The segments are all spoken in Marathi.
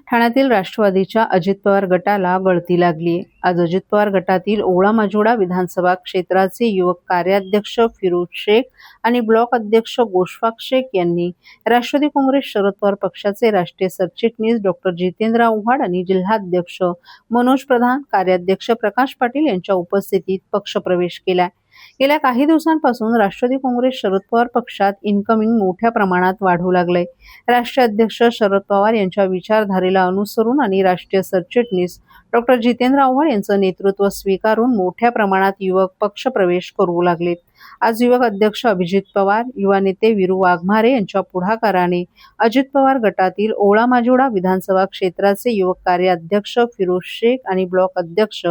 ठाण्यातील राष्ट्रवादीच्या अजित पवार गटाला गळती लागली. आज अजित पवार गटातील ओळा-माजुडा विधानसभा क्षेत्राचे युवक कार्याध्यक्ष फिरोज शेख आणि ब्लॉक अध्यक्ष गोशफाक शेख यांनी राष्ट्रवादी काँग्रेस शरद पवार पक्षाचे राष्ट्रीय सरचिटणीस डॉक्टर जितेंद्र आव्हाड आणि जिल्हाध्यक्ष मनोज प्रधान, कार्याध्यक्ष प्रकाश पाटील यांच्या उपस्थितीत पक्षप्रवेश केला. गेल्या काही दिवसांपासून राष्ट्रवादी काँग्रेस शरद पवार पक्षात इनकमिंग मोठ्या प्रमाणात वाढू लागले. राष्ट्रीय अध्यक्ष शरद पवार यांच्या विचारधारेला अनुसरून आणि राष्ट्रीय सरचिटणीस डॉक्टर जितेंद्र आव्हाड यांचं नेतृत्व स्वीकारून मोठ्या प्रमाणात युवक पक्षप्रवेश करू लागलेत. आज युवक अध्यक्ष अभिजित पवार, युवा नेते वीरू वाघमारे यांच्या पुढाकाराने अजित पवार गटातील ओळा-माजुडा विधानसभा क्षेत्राचे युवक कार्याध्यक्ष फिरोज शेख आणि ब्लॉक अध्यक्ष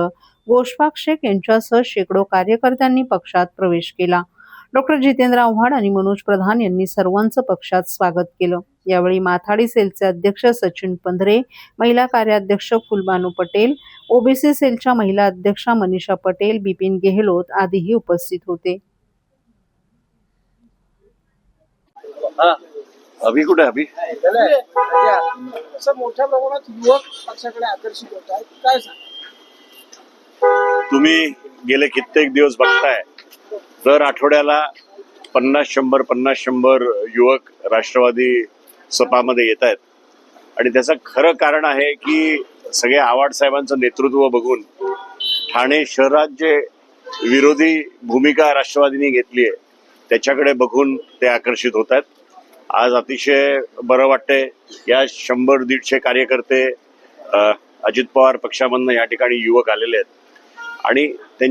गोशफाक शेख यांच्यासह शेकडो कार्यकर्त्यांनी पक्षात प्रवेश केला. डॉक्टर जितेंद्र आव्हाड आणि मनोज प्रधान यांनी सर्वांचं पक्षात स्वागत केलं. यावेळी माथाडी सेलचे अध्यक्ष सचिन पंधरे, महिला कार्याध्यक्ष फुलबानू पटेल, ओबीसी सेलच्या महिला अध्यक्षा मनीषा पटेल, बिपिन गेहलोत आदीही उपस्थित होते. अभि कुठे अभि असं मोठ्या प्रमाणात युवक पक्षाकडे आकर्षित होत आहेत, काय सांगा? तुम्ही गेले कित्येक दिवस बघताय, दर आठवड्याला 50-100 युवक राष्ट्रवादी सपामध्ये येत आहेत. आणि त्याचं खरं कारण आहे की सगळे आव्हाड साहेबांचं नेतृत्व बघून ठाणे शहरात जे विरोधी भूमिका राष्ट्रवादीने घेतली आहे त्याच्याकडे बघून ते आकर्षित होत आहेत. आज अतिशय बरं वाटतंय. या 100-150 कार्यकर्ते अजित पवार पक्षामधनं या ठिकाणी युवक आलेले आहेत आणि